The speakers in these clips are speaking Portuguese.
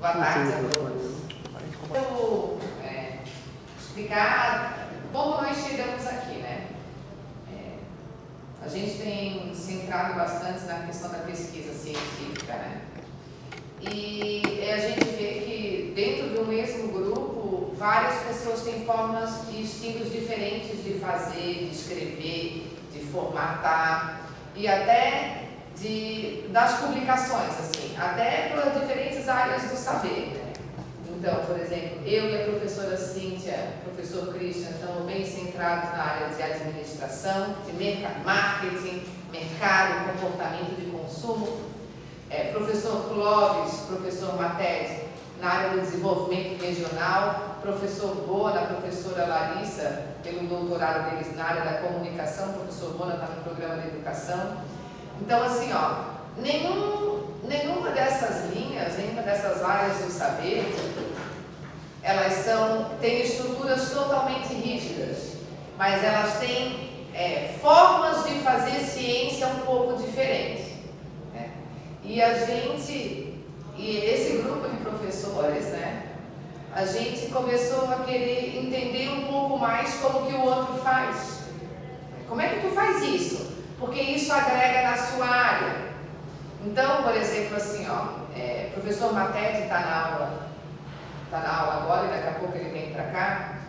Boa tarde a todos. Eu vou explicar como nós chegamos aqui, né? A gente tem centrado bastante na questão da pesquisa científica, né? E a gente vê que dentro do mesmo grupo, várias pessoas têm formas e estilos diferentes de fazer, de escrever, de formatar e até das publicações, assim, até por diferentes áreas do saber, né? Então, por exemplo, eu e a professora Cíntia, professor Christian, estamos bem centrados na área de administração, de marketing, mercado, comportamento de consumo. Professor Clóvis, professor Mated, na área do desenvolvimento regional, professor Bona, professora Larissa, pelo doutorado deles na área da comunicação, professor Bona está no programa de educação. Então, assim, ó, nenhuma dessas linhas, nenhuma dessas áreas do saber, elas têm estruturas totalmente rígidas, mas elas têm formas de fazer ciência um pouco diferentes. E esse grupo de professores, né, a gente começou a querer entender um pouco mais como que o outro faz. Como é que tu faz isso? Porque isso agrega na sua área. Então, por exemplo, assim, ó, o professor Mated está na aula agora e daqui a pouco ele vem para cá.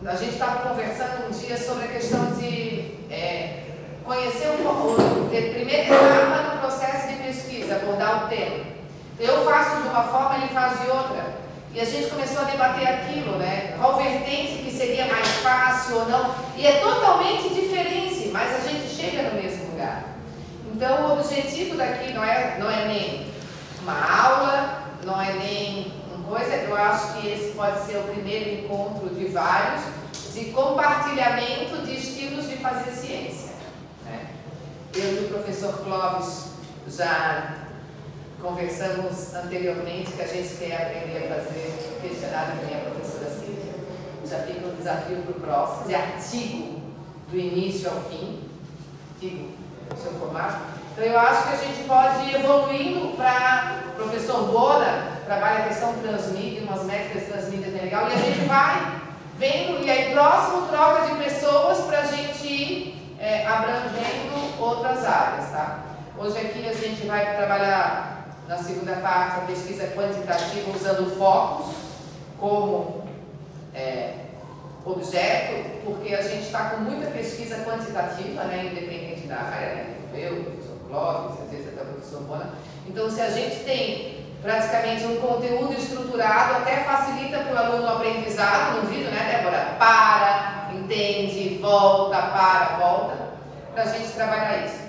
A gente estava conversando um dia sobre a questão de conhecer um pouco, primeira etapa no processo de pesquisa, abordar o tema. Eu faço de uma forma, ele faz de outra. E a gente começou a debater aquilo, né? Qual vertente que seria mais fácil ou não. E é totalmente diferente, mas a gente chega no mesmo lugar. Então, o objetivo daqui não é nem uma aula, não é nem uma coisa. Eu acho que esse pode ser o primeiro encontro de vários, de compartilhamento de estilos de fazer ciência. Eu e o professor Clóvis já conversamos anteriormente que a gente quer aprender a fazer questionário com a minha professora Cíntia. Já fica um desafio para o próximo, de artigo do início ao fim, artigo no seu formato. Então eu acho que a gente pode ir evoluindo para o professor Bona, trabalha a questão transmídia, umas métricas transmídias bem legal, e a gente vai vendo, e aí próximo troca de pessoas para a gente ir abrangendo outras áreas, tá? Hoje aqui a gente vai trabalhar na segunda parte a pesquisa quantitativa usando focos como objeto, porque a gente está com muita pesquisa quantitativa, né, independente da área, né? Eu, o professor Clóvis, às vezes até o professor Bona. Então, se a gente tem praticamente um conteúdo estruturado, até facilita para o aluno o aprendizado no vídeo, né, Débora? Para, entende, volta, para, volta, para a gente trabalhar isso.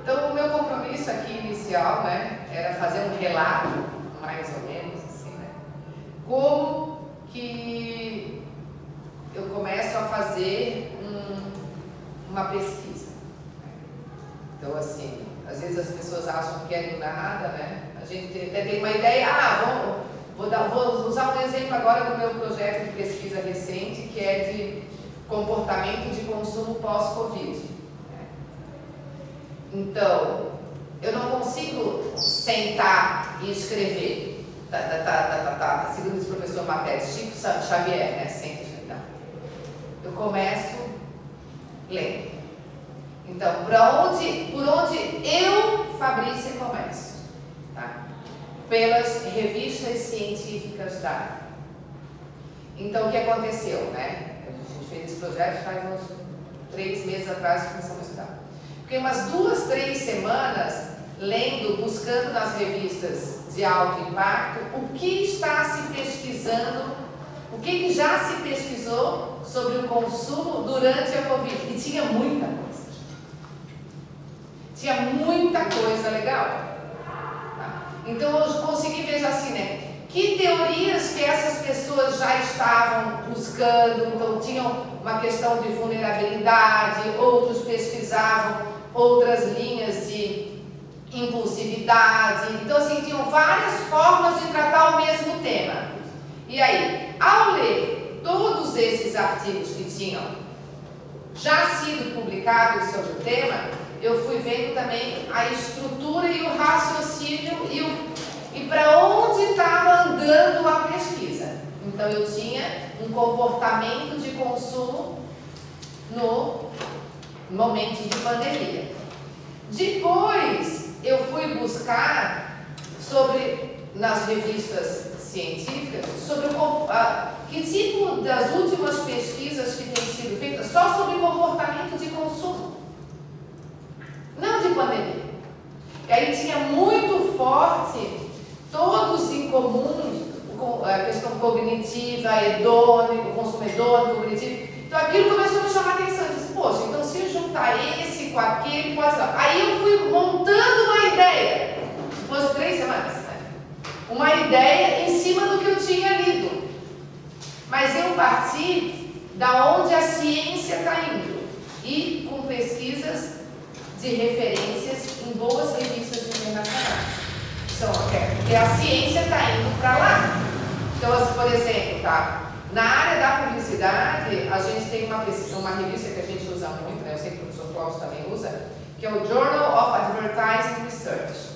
Então, o meu compromisso aqui inicial, né, era fazer um relato, mais ou menos, assim, né, como que eu começo a fazer uma pesquisa. Então, assim, às vezes as pessoas acham que querem nada, né, a gente até tem uma ideia, vou usar um exemplo agora do meu projeto de pesquisa recente, que é de comportamento de consumo pós-Covid. Então, eu não consigo sentar e escrever, segundo o professor Mated, Chico Xavier, né? Senta e escrever. Eu começo lendo. Então, por onde eu, Fabrícia, começo? Tá? Pelas revistas científicas da área. Então, o que aconteceu, né? A gente fez esse projeto faz uns 3 meses atrás que começamos a estudar. Fiquei umas 2, 3 semanas lendo, buscando nas revistas de alto impacto o que está se pesquisando, o que já se pesquisou sobre o consumo durante a Covid. E tinha muita coisa. Tinha muita coisa legal. Tá? Então eu consegui ver assim, né? Que teorias que essas pessoas já estavam buscando, então tinham uma questão de vulnerabilidade, outros pesquisavam outras linhas de impulsividade. Então, assim, tinham várias formas de tratar o mesmo tema. E aí, ao ler todos esses artigos que tinham já sido publicados sobre o tema, eu fui vendo também a estrutura e o raciocínio e para onde estava andando a pesquisa. Então eu tinha um comportamento de consumo no momento de pandemia. Depois eu fui buscar nas revistas científicas sobre que tipo das últimas pesquisas que têm sido feitas só sobre comportamento de consumo, não de pandemia. E aí tinha muito forte, todos em comum, a questão cognitiva, hedônico, consumo hedônico, cognitivo. Então aquilo começou a me chamar a atenção. Eu disse, poxa, então se eu juntar esse com aquele, pode ser. Aí eu fui montando uma ideia, depois de 3 semanas, né? Uma ideia em cima do que eu tinha lido. Mas eu parti da onde a ciência está indo e com pesquisas de referências em boas revistas internacionais. Porque a ciência está indo para lá. Então, por exemplo, tá? Na área da publicidade, a gente tem uma revista que a gente usa muito, né? Eu sei que o professor Cláudio também usa, que é o Journal of Advertising Research.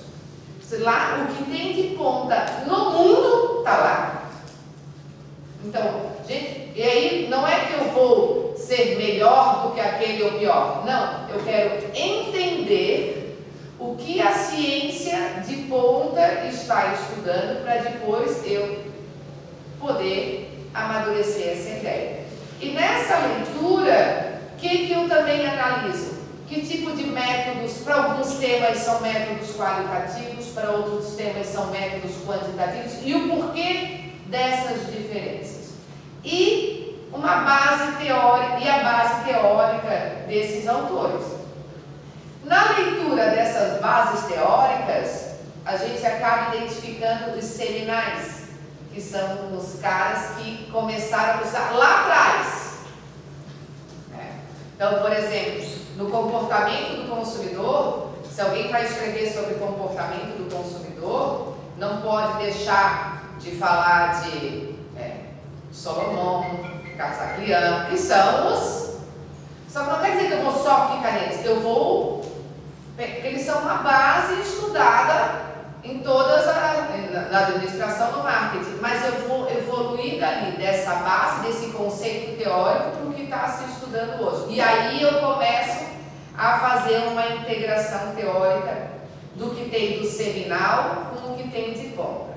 Lá, o que tem de ponta no mundo está lá. Então, gente, e aí não é que eu vou ser melhor do que aquele ou pior. Não, eu quero entender o que a ciência de ponta está estudando para depois eu poder amadurecer essa ideia. E nessa leitura, o que eu também analiso? Que tipo de métodos, para alguns temas são métodos qualitativos, para outros temas são métodos quantitativos, e o porquê dessas diferenças. E uma base teórica, e a base teórica desses autores. Na leitura dessas bases teóricas, a gente acaba identificando os seminais, que são os caras que começaram a usar lá atrás. Então, por exemplo, no comportamento do consumidor, se alguém vai escrever sobre comportamento do consumidor, não pode deixar de falar de Solomon, Casaclian, que são os... Só que não quer dizer que eu vou só ficar neles, eu vou... Porque eles são uma base estudada em todas na administração, no marketing, mas eu vou evoluir dali, dessa base, desse conceito teórico para o que está se estudando hoje. E aí eu começo a fazer uma integração teórica do que tem do seminal com o que tem de ponta.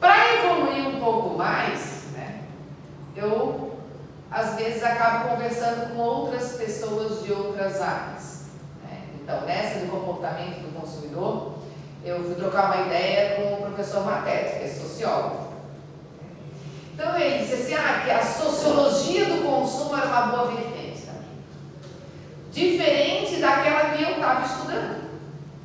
Para evoluir um pouco mais, né, eu às vezes acabo conversando com outras pessoas de outras áreas. Então, nessa do comportamento do consumidor, eu fui trocar uma ideia com o professor Matete, que é sociólogo. Então, ele disse assim, que a sociologia do consumo era uma boa vertente também. Diferente daquela que eu estava estudando,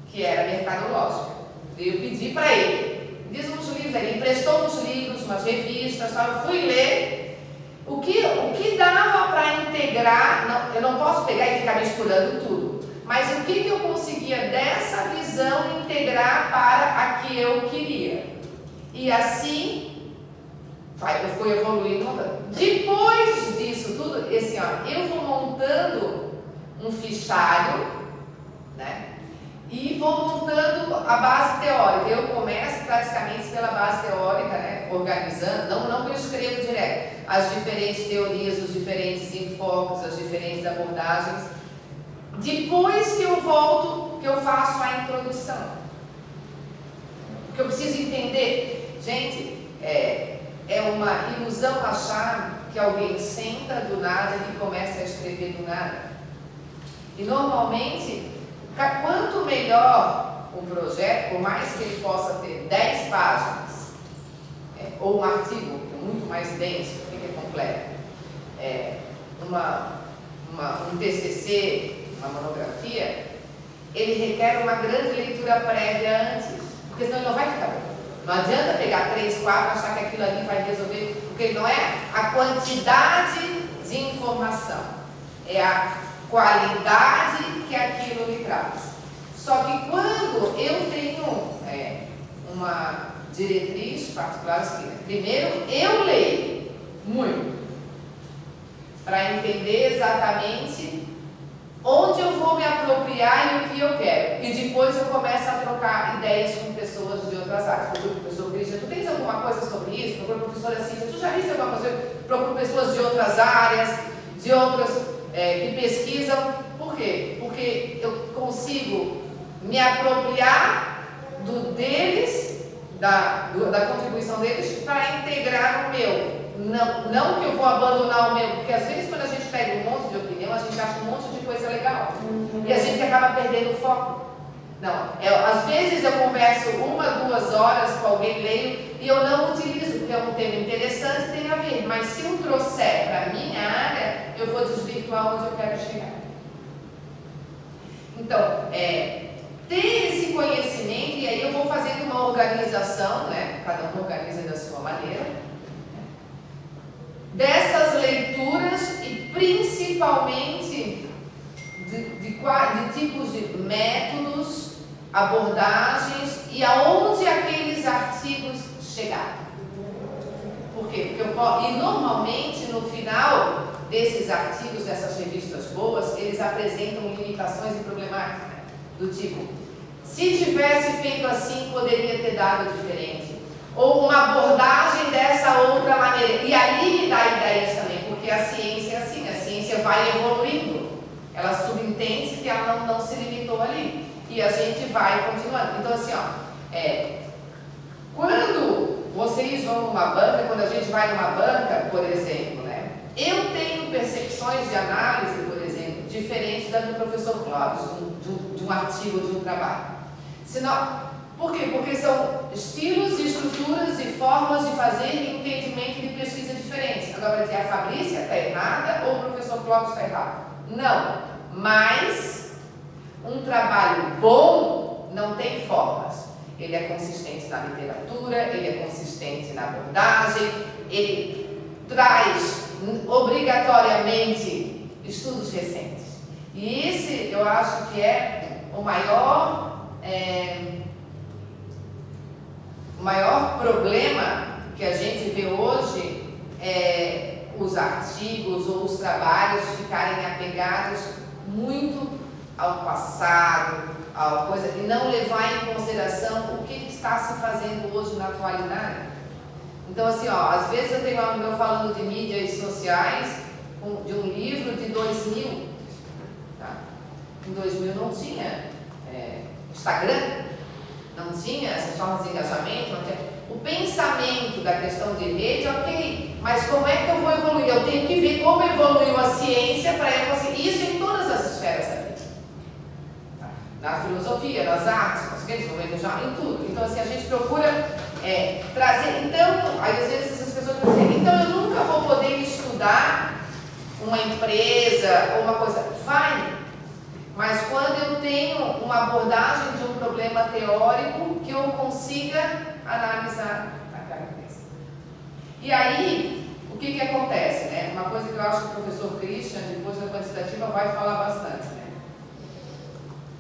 que era mercadológica. Eu pedi para ele, diz uns livros, ele emprestou uns livros, umas revistas, eu fui ler. O que dava para integrar, eu não posso pegar e ficar misturando tudo. Mas o que eu conseguia dessa visão integrar para a que eu queria? E assim, eu fui evoluindo, montando. Depois disso tudo, assim, eu vou montando um fichário, né? E vou montando a base teórica. Eu começo praticamente pela base teórica, né? Organizando, não que eu escrevo direto, as diferentes teorias, os diferentes enfoques, as diferentes abordagens. Depois que eu volto, que eu faço a introdução. Porque eu preciso entender, gente, é uma ilusão achar que alguém senta do nada e começa a escrever do nada. E normalmente, quanto melhor um projeto, por mais que ele possa ter 10 páginas, ou um artigo muito mais denso, que é completo, um TCC, uma monografia, ele requer uma grande leitura prévia antes, porque senão ele não vai ficar bom. Não adianta pegar 3, 4, achar que aquilo ali vai resolver, porque não é a quantidade de informação, é a qualidade que aquilo lhe traz. Só que quando eu tenho uma diretriz particular, primeiro eu leio muito, para entender exatamente onde eu vou me apropriar e o que eu quero. E depois eu começo a trocar ideias com pessoas de outras áreas. Procuro o professor Christian, tu tens alguma coisa sobre isso? Procuro a professora Cíntia, tu já viste alguma coisa? Procuro pessoas de outras áreas, de outras que pesquisam. Por quê? Porque eu consigo me apropriar deles, da contribuição deles, para integrar o meu. Não que eu vou abandonar o meu, porque às vezes quando a gente pega um monte de opinião, a gente acha um monte de coisa legal. E a gente acaba perdendo o foco. Não, às vezes eu converso 1, 2 horas com alguém, leio, e eu não utilizo, porque é um tema interessante, tem a ver. Mas se eu trouxer para a minha área, eu vou desvirtuar onde eu quero chegar. Então, ter esse conhecimento, e aí eu vou fazendo uma organização, né? Cada um organiza da sua maneira, dessas leituras e principalmente de tipos de métodos, abordagens e aonde aqueles artigos chegaram. Por quê? Porque e normalmente no final desses artigos, dessas revistas boas, eles apresentam limitações e problemáticas, né? Do tipo, se tivesse feito assim, poderia ter dado diferente. Ou uma abordagem dessa outra maneira. E ali me dá ideias também, porque a ciência é assim, a ciência vai evoluindo. Ela subentende que ela não se limitou ali. E a gente vai continuando. Então assim, quando vocês vão numa banca, quando a gente vai numa banca, por exemplo, né? Eu tenho percepções de análise, por exemplo, diferentes da do professor Clóvis, de um artigo, de um trabalho. Por quê? Porque são estilos, estruturas e formas de fazer e entendimento de pesquisa diferentes. Agora, dizer a Fabrícia está errada ou o professor Clóvis está errado? Não. Mas um trabalho bom não tem formas. Ele é consistente na literatura, ele é consistente na abordagem, ele traz obrigatoriamente estudos recentes. E esse eu acho que é o maior problema que a gente vê hoje é os artigos ou os trabalhos ficarem apegados muito ao passado, a coisa, e não levar em consideração o que está se fazendo hoje na atualidade. Então, assim, às vezes eu tenho um amigo meu falando de mídias sociais, de um livro de 2000. Tá? Em 2000 não tinha Instagram, não tinha essas formas de engajamento, não tinha. O pensamento da questão de rede, ok, mas como é que eu vou evoluir? Eu tenho que ver como evoluiu a ciência para eu conseguir isso em todas as esferas da vida. Na filosofia, nas artes, desenvolvimento já em tudo. Então, assim, a gente procura trazer. Então, aí às vezes as pessoas vão dizer, então eu nunca vou poder estudar uma empresa ou uma coisa. Vai, mas quando eu tenho uma abordagem de um problema teórico que eu consiga analisar aquela empresa. E aí, o que acontece, né? Uma coisa que eu acho que o professor Christian, depois da quantitativa, vai falar bastante, né?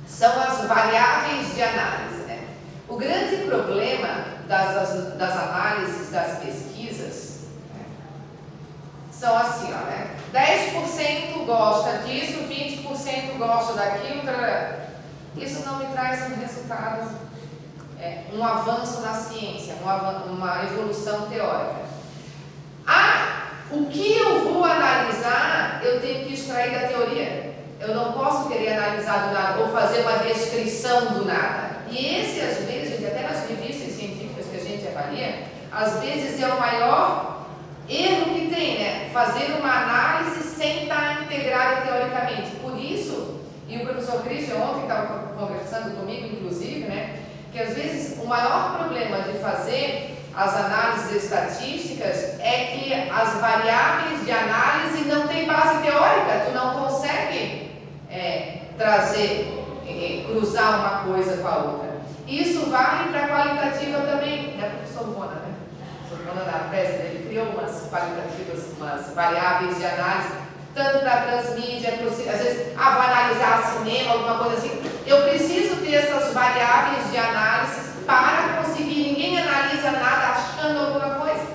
São as variáveis de análise, né? O grande problema das análises, das pesquisas, né? São assim, né? 10% gosta disso, 20% gosta daquilo, isso não me traz um resultado, um avanço na ciência, uma evolução teórica. O que eu vou analisar, eu tenho que extrair da teoria. Eu não posso querer analisar do nada ou fazer uma descrição do nada. E esse, às vezes, até nas revistas científicas que a gente avalia, às vezes é o maior erro que tem, né? Fazer uma análise sem estar integrada teoricamente. Por isso, e o professor Christian ontem estava conversando comigo, inclusive, né? Que às vezes o maior problema de fazer as análises estatísticas é que as variáveis de análise não têm base teórica. Tu não consegue cruzar uma coisa com a outra. Isso vale para a qualitativa também, né, professor Bona, né? O professor Bona, na tese dele, criou umas qualitativas, umas variáveis de análise, tanto para transmídia, às vezes, vai analisar cinema, alguma coisa assim. Eu preciso ter essas variáveis de análise para conseguir, ninguém analisa nada achando alguma coisa.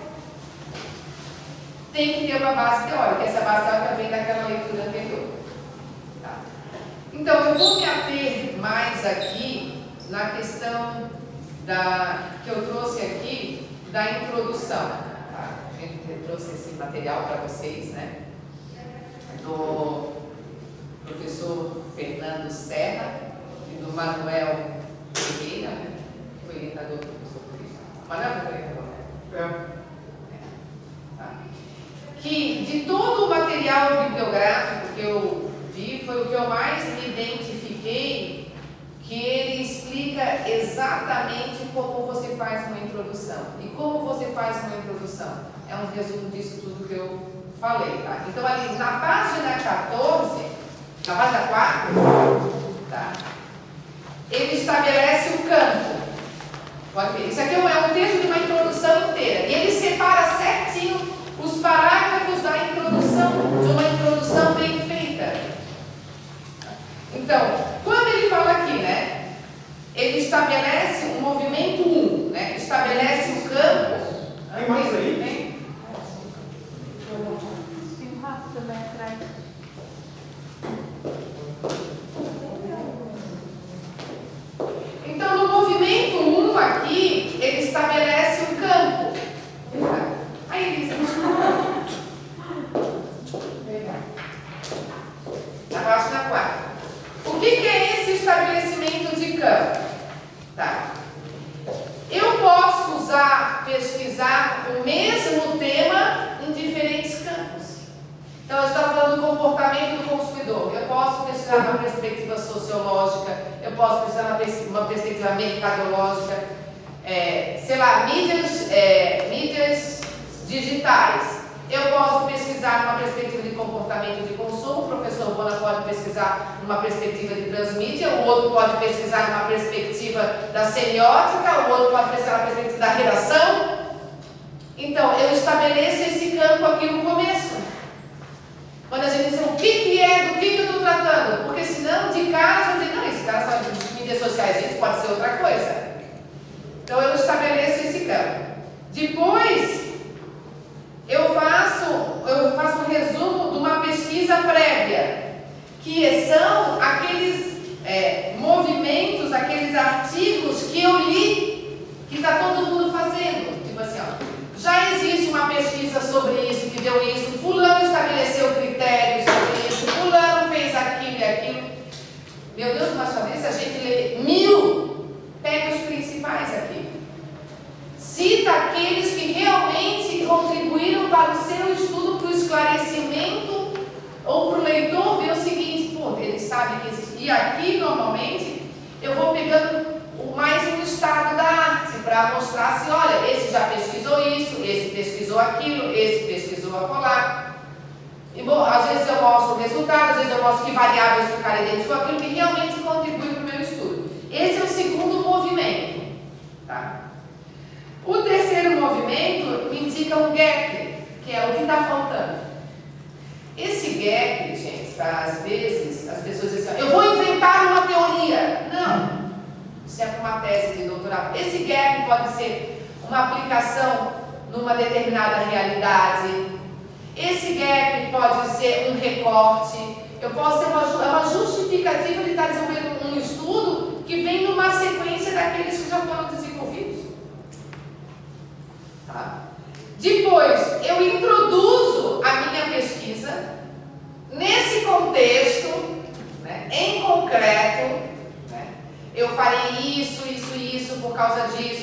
Tem que ter uma base teórica, essa base teórica vem daquela leitura anterior. Tá? Então, eu vou me ater mais aqui na questão que eu trouxe aqui da introdução. Tá? Eu trouxe esse material para vocês, né? Do professor Fernando Serra e do Manuel Ferreira, né? Foi orientador do professor Cristian. Manuel foi orientador, né? Tá? Que de todo o material bibliográfico que eu vi, foi o que eu mais me identifiquei, que ele explica exatamente como você faz uma introdução. E como você faz uma introdução? É um resumo disso tudo que eu falei, tá? Então, ali na página 14, na página 4, tá? Ele estabelece o campo. Pode ver. Isso aqui é um texto de uma introdução inteira. E ele separa certinho os parágrafos da introdução, de uma introdução bem feita. Então, quando ele fala aqui, né? Ele estabelece o movimento 1, né? Estabelece o campo. Tem mais aí? Tem? Também atrás. Então, no movimento 1 aqui, ele estabelece um campo. Aí ele diz, na página 4. O que é esse estabelecimento de campo? Tá. Eu posso pesquisar o mesmo tema em diferentes campos. Então, a gente está falando do comportamento do consumidor. Eu posso pesquisar uma perspectiva sociológica, eu posso pesquisar uma perspectiva mercadológica, sei lá, mídias digitais. Eu posso pesquisar numa perspectiva de comportamento de consumo, o professor Bona pode pesquisar numa perspectiva de transmídia, o outro pode pesquisar numa perspectiva da semiótica, o outro pode pesquisar na perspectiva da redação. Então, eu estabeleço esse campo aqui no começo. Quando a gente diz o que é, do que eu estou tratando, porque senão de cara a gente diz, não, esse cara sabe de mídias sociais, isso pode ser outra coisa. Então eu estabeleço esse campo. Depois eu faço um resumo de uma pesquisa prévia, que são aqueles movimentos, aqueles artigos que eu li, que está todo mundo fazendo. Tipo assim, ó, já existe uma pesquisa sobre isso, que deu isso, fulano estabeleceu critérios sobre isso, fulano fez aquilo e aquilo. Meu Deus, mas só se a gente lê 1000, pega os principais aqui. Cita aqueles que realmente contribuíram para o seu estudo, para o esclarecimento, ou para o leitor ver o seguinte, pô, ele sabe que existe. E aqui, normalmente, eu vou pegando mais um estado da arte, para mostrar assim, olha, esse já pesquisou isso, esse pesquisou aquilo, esse pesquisou acolá. E bom, às vezes eu mostro o resultado, às vezes eu mostro que variáveis o cara identificou, aquilo que realmente contribui para o meu estudo. Esse é o segundo movimento. Tá? O terceiro movimento me indica um gap, que é o que está faltando. Esse gap, gente, às vezes as pessoas dizem assim, eu vou inventar uma teoria. Não. Isso é para uma tese de doutorado. Esse gap pode ser uma aplicação numa determinada realidade. Esse gap pode ser um recorte. Eu posso ter uma justificativa de estar desenvolvendo um estudo que vem numa sequência daqueles que já foram desenvolvidos. Tá? Depois, eu introduzo a minha pesquisa nesse contexto, né, em concreto. Eu farei isso por causa disso.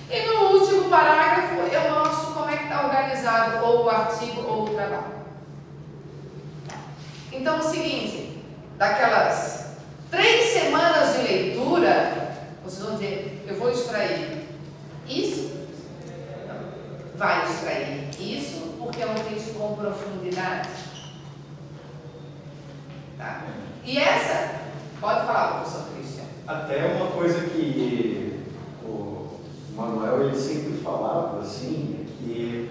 E no último parágrafo eu mostro como é que está organizado ou o artigo ou o trabalho. Então é o seguinte, daquelas 3 semanas de leitura, vocês vão dizer, eu vou extrair isso, vai extrair isso, porque é um texto com profundidade. Tá? E essa... Pode falar, professor Cristian. Até uma coisa que o Manuel ele sempre falava assim, é que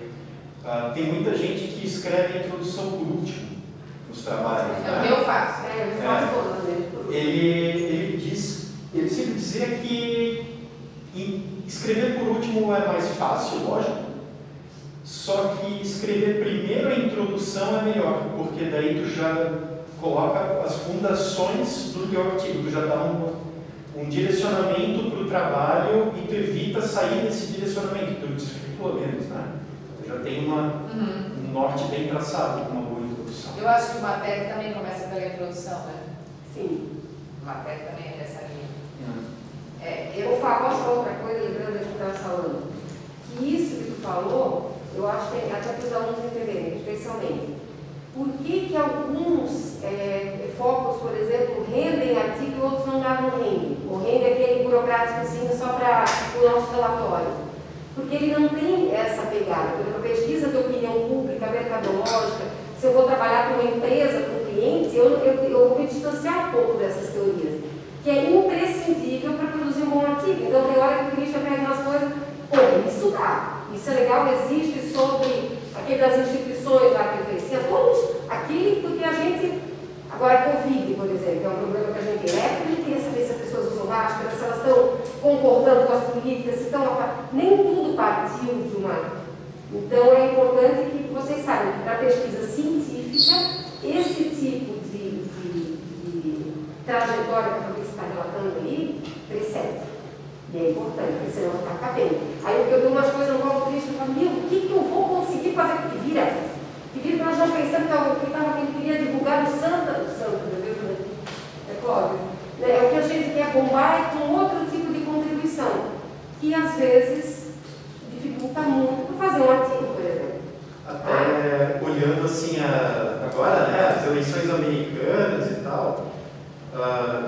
tem muita gente que escreve a introdução por último nos trabalhos. Né? Eu faço. Eu faço todo. Ele sempre dizia que escrever por último é mais fácil, lógico, só que escrever primeiro a introdução é melhor, porque daí tu já coloca as fundações do teu artigo, tu já dá um direcionamento para o trabalho e tu evita sair desse direcionamento, tu desvirtua menos, né? Tu já tem um norte bem traçado, com uma boa introdução. Eu acho que o Matek também começa pela introdução, né? Sim. O Matek também é dessa linha. Eu posso falar outra coisa, lembrando do que tu estava falando. Que isso que tu falou, eu acho que até para os alunos entenderem, especialmente. Por que alguns focos, por exemplo, rendem artigo e outros não rendem? Ou rendem aquele burocrático assim só para o nosso relatório? Porque ele não tem essa pegada. Por exemplo, a pesquisa de opinião pública, mercadológica, se eu vou trabalhar com uma empresa, com um cliente, eu vou me distanciar um pouco dessas teorias, que é imprescindível para produzir um bom artigo. Então, tem hora que o crítico pega umas coisas, estudar. Isso é legal, existe sobre aquele das instituições lá que influencia todos, aquele porque a gente, agora Covid, por exemplo, é um problema que a gente tem, porque queria saber se as pessoas usam máscara, se elas estão concordando com as políticas, se estão, nem tudo partiu de uma. Então é importante que vocês saibam que para pesquisa científica, esse tipo de trajetória que a Fabrício está relatando ali, precede. E é importante, porque senão vai ficar cabendo. Aí eu dou umas coisas no golpe triste e falo, o que eu vou conseguir fazer que vira? Que vira que nós já pensamos que ele queria divulgar o Santa, meu Deus, é Cláudio. É o que a gente quer bombar com outro tipo de contribuição, que às vezes dificulta muito para fazer um artigo, por exemplo. Até olhando assim, agora, né, as eleições americanas e tal,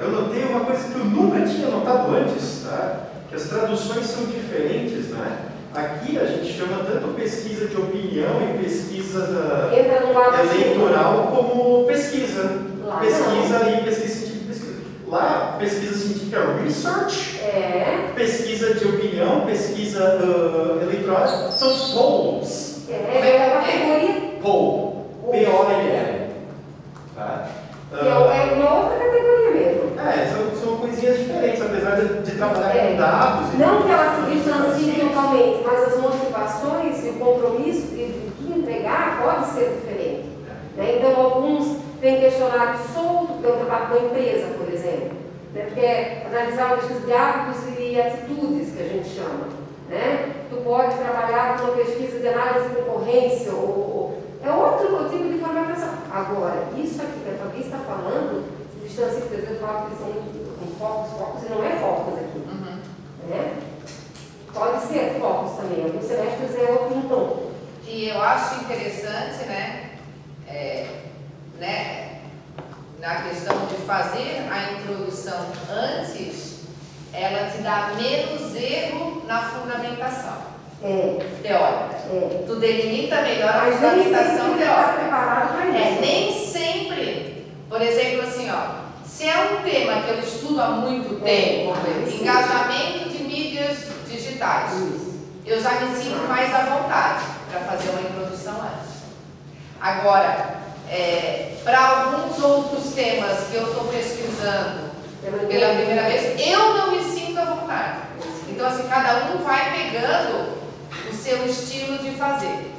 eu notei uma coisa que eu nunca tinha notado antes, tá? Que as traduções são diferentes, né? Aqui a gente chama tanto pesquisa de opinião e pesquisa eleitoral como pesquisa. Lá pesquisa não. E pesquisa científica. Lá, pesquisa científica é research, pesquisa de opinião, pesquisa eleitoral, são polls. É uma categoria. Poll. P-O-L-L. Tá? É uma outra categoria mesmo. São coisinhas diferentes, apesar de trabalhar com dados. Não que elas se distanciem totalmente, mas as motivações e o compromisso de entregar pode ser diferente. Né? Então, alguns têm questionário solto, porque eu trabalho com uma empresa, por exemplo, né? Porque é analisar o pesquisa de hábitos e atitudes, que a gente chama. Né? Tu pode trabalhar com uma pesquisa de análise de concorrência, é outro tipo de formatação. Agora, isso aqui que a Fabi está falando, se distancia, por exemplo, fala que são focos, e não é focos aqui. Né? Pode ser focos também, alguns semestres é outro tom. E eu acho interessante, na questão de fazer a introdução antes, ela te dá menos erro na fundamentação. Teórica. Tu delimita melhor a fundamentação teórica. Nem sempre, por exemplo, assim, se é um tema que eu estudo há muito tempo, engajamento de mídias digitais, eu já me sinto mais à vontade para fazer uma introdução antes. Agora, para alguns outros temas que eu estou pesquisando pela primeira vez, eu não me sinto à vontade. Então, assim, cada um vai pegando o seu estilo de fazer.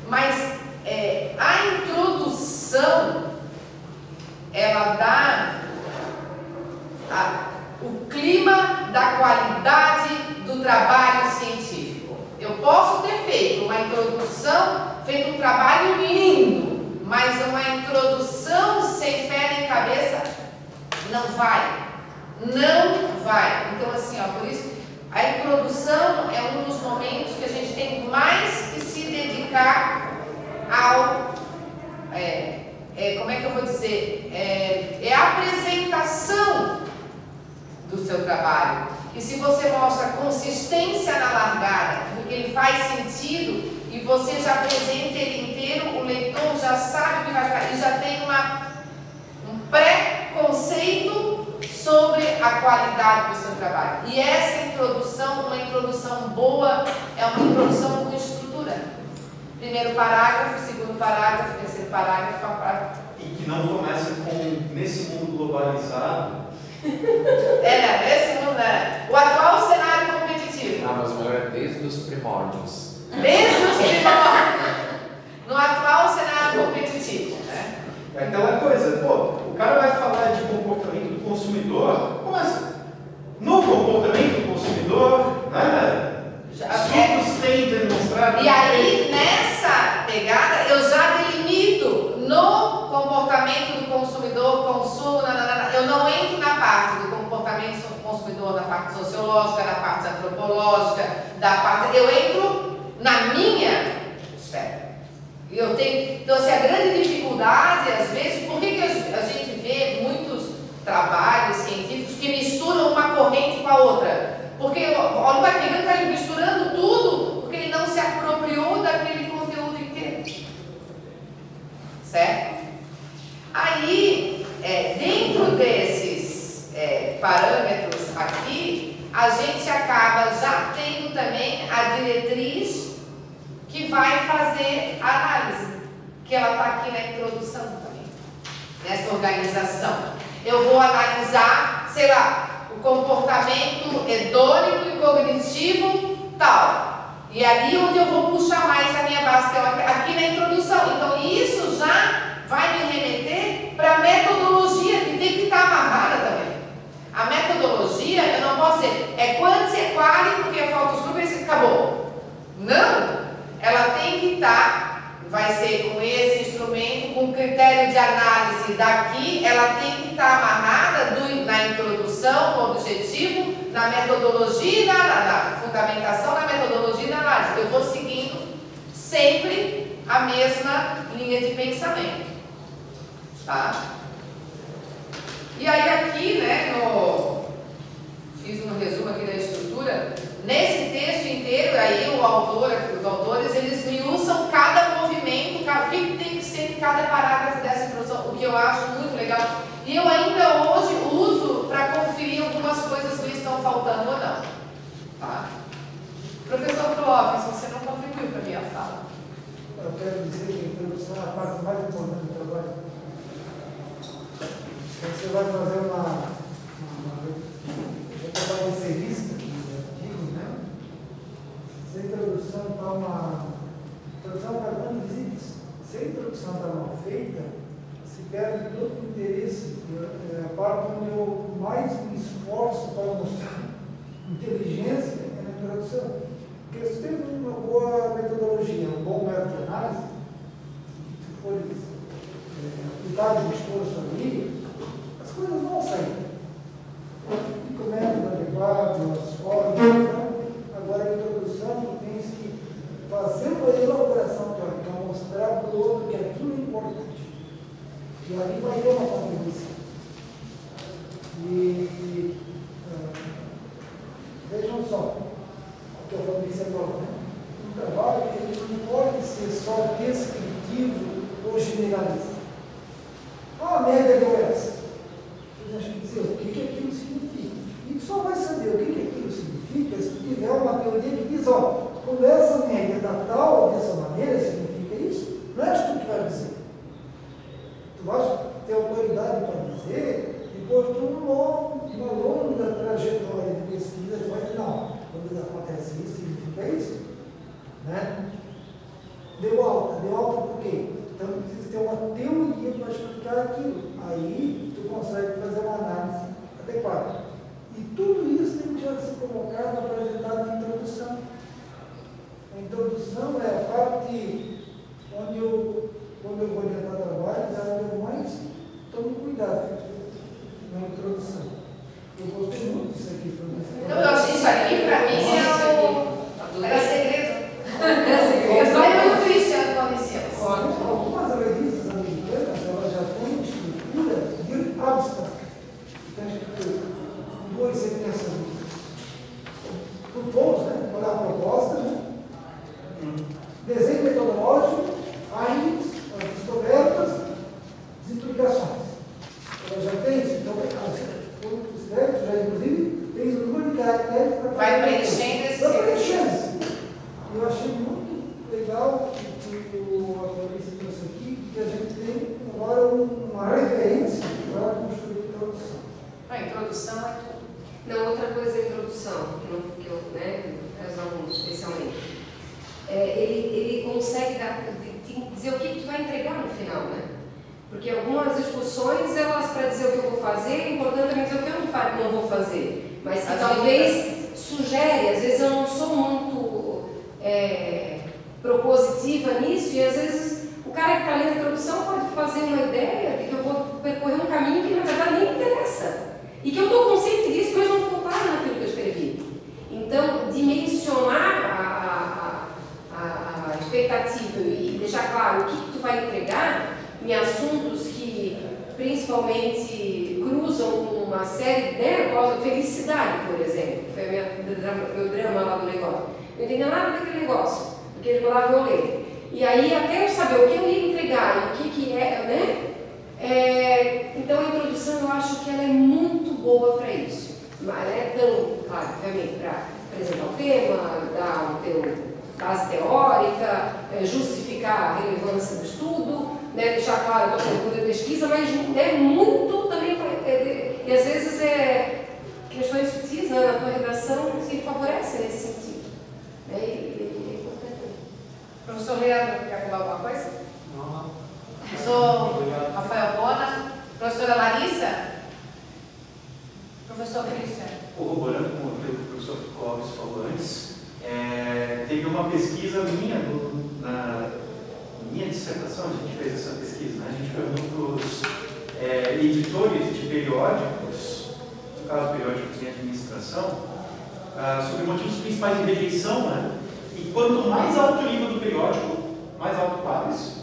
Mas a introdução, ela dá o clima da qualidade do trabalho científico. Eu posso ter feito uma introdução, feito um trabalho lindo, mas uma introdução sem pé nem cabeça não vai. Não vai. Então, assim, por isso, a introdução é um dos momentos que a gente tem mais que se dedicar ao... como é que eu vou dizer? É a apresentação do seu trabalho. E se você mostra consistência na largada, porque ele faz sentido e você já apresenta ele inteiro, o leitor já sabe o que vai ficar e já tem um pré-conceito sobre a qualidade do seu trabalho. E essa introdução, uma introdução boa, é uma introdução com estrutura. Primeiro parágrafo, segundo parágrafo, terceiro parágrafo. E que não começa nesse mundo globalizado. Nesse mundo, o atual cenário competitivo. Mas o melhor é desde os primórdios. Desde os primórdios. No atual cenário competitivo, né? É aquela coisa, E aí, nessa pegada, eu já delimito no comportamento do consumidor, consumo, eu não entro na parte do comportamento do consumidor, na parte sociológica, na parte antropológica, eu entro na minha esfera. Então, assim, a grande dificuldade, às vezes, por que a gente vê muitos trabalhos científicos que misturam uma corrente com a outra? Porque o Oliver Wyman está misturando tudo porque ele não se apropriou daquele conteúdo inteiro. Certo? Aí, dentro desses parâmetros aqui, a gente acaba já tendo também a diretriz que vai fazer a análise, que ela está aqui na introdução também, nessa organização. Eu vou analisar, sei lá, o comportamento hedônico e cognitivo tal. E ali onde eu vou puxar mais a minha base, que é aqui na introdução. Então isso já vai me remeter para a metodologia, que tem que estar amarrada também. A metodologia, eu não posso dizer, quanti e quali, porque é focus group e acabou. Não! Ela tem que estar, vai ser com esse instrumento, com critério de análise daqui, ela tem que estar amarrada na introdução, no objetivo, na metodologia e na fundamentação, na metodologia e na análise. Eu vou seguindo sempre a mesma linha de pensamento. Tá? E aí aqui, né, fiz um resumo aqui da estrutura. Nesse texto inteiro, aí os autores, eles miuçam cada movimento, o que tem que ser em cada parágrafo dessa introdução, o que eu acho muito legal. E eu ainda hoje uso para conferir algumas coisas que estão faltando ou não. Tá? Professor Clóvis, você não contribuiu para a minha fala. Eu quero dizer que a introdução é a parte mais importante do trabalho. Você vai fazer uma trabalho de serviço, se a introdução está dando visitas, se a introdução está mal feita, se perde todo o interesse. A parte onde eu mais me esforço para mostrar inteligência é na introdução. Porque se tem uma boa metodologia, um bom método de análise, se for aplicado de esforço ali, as coisas vão sair. Fica o método adequado, as formas. Agora a introdução tem que fazer uma elaboração teórica, mostrar para o outro que aquilo é importante. E ali vai ter uma contribuição. Vejam só o que a Fabrícia falou, né? Um trabalho ele não pode ser só descritivo ou generalizado. A média deu essa. A gente tem que dizer o que aquilo significa. E só vai saber o que aquilo significa se tiver uma teoria que diz, como essa média da tal ou dessa maneira significa isso, não é tu que vai dizer. Tu vai ter autoridade para dizer, depois de uma longa trajetória de pesquisa, tu vai dizer, não, quando acontece isso, significa isso. Né? Deu alta por quê? Então precisa ter uma teoria para explicar aquilo. Aí tu consegue fazer uma análise adequada. E tudo isso tem que já ser colocado, apresentado na introdução. A introdução é a parte onde quando eu vou orientar trabalho, é onde eu mais tomo cuidado na introdução. Eu gostei muito disso aqui. Eu acho isso aqui, para mim, era segredo. Eu sou muito triste com licença. Algumas revistas americanas, elas já têm estrutura de abstract. Então, duas sentenças propôs, né? Olhar a proposta, né? Desenho metodológico, findings, as descobertas, as implicações. Ela já tem isso, então, os créditos já, inclusive, tem o número de caracteres para vai preenchendo esse. Vai preenchendo. Eu achei muito legal que a Fabrícia trouxe aqui, que a gente tem agora uma referência para construir a introdução. A introdução é tudo. Não, outra coisa da introdução, que eu os alunos especialmente, ele consegue dizer o que tu vai entregar no final, né? Porque algumas discussões, para dizer o que eu vou fazer, é importante também dizer o que eu não vou fazer. Mas que talvez sugere, às vezes eu não sou muito propositiva nisso, e às vezes o cara que está lendo a introdução pode fazer uma ideia de que eu vou percorrer um caminho que na verdade nem me interessa. E que eu estou consciente disso, mas não ficou claro naquilo que eu escrevi. Então, dimensionar a expectativa e deixar claro o que tu vai entregar em assuntos que principalmente cruzam com uma série, né, felicidade, por exemplo, que foi meu drama lá do negócio. Não entendi nada daquele negócio, porque ele mandava eu ler. E aí, até eu saber o que eu ia entregar e o que é, né? Então, a introdução eu acho que ela é muito boa para isso. Mas não é tão, claro, obviamente, para apresentar o tema, dar o teu base teórica, justificar a relevância do estudo, né, deixar claro a tua pergunta de pesquisa, mas é muito também, e às vezes questões sutis, né, na tua redação se favorecem nesse sentido. É importante. Professor Leandro, quer falar alguma coisa? Não. Professor Rafael Bona, professora Larissa, professor Christian. Corroborando com o que o professor Clóvis falou antes, teve uma pesquisa minha, na minha dissertação, a gente fez essa pesquisa, né? A gente perguntou para os editores de periódicos, no caso periódicos em administração, sobre motivos principais de rejeição, né? E quanto mais alto o nível do periódico, mais alto o pares,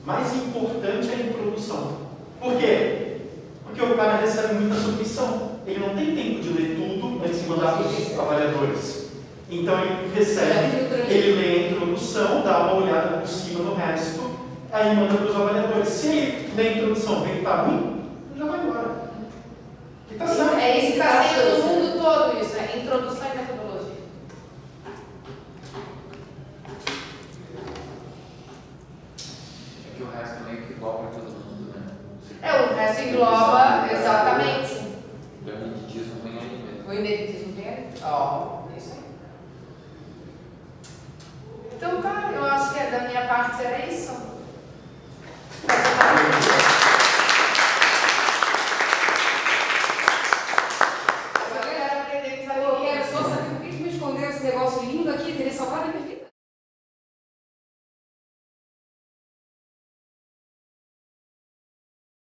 mais importante é a introdução. Por quê? Porque o cara recebe muita submissão. Ele não tem tempo de ler tudo antes de mandar para os avaliadores. Então ele recebe, ele lê a introdução, dá uma olhada por cima no resto, aí manda para os avaliadores. Se ele lê a introdução vê que está ruim, já vai embora. E tá certo. É isso que está sendo no mundo todo, isso, é introdução e metodologia. É que o resto meio que engloba todo mundo, né? O resto engloba, exatamente. O ineditismo vem aí mesmo. O ineditismo tem aí? Isso aí. Então tá, eu acho que da minha parte era isso.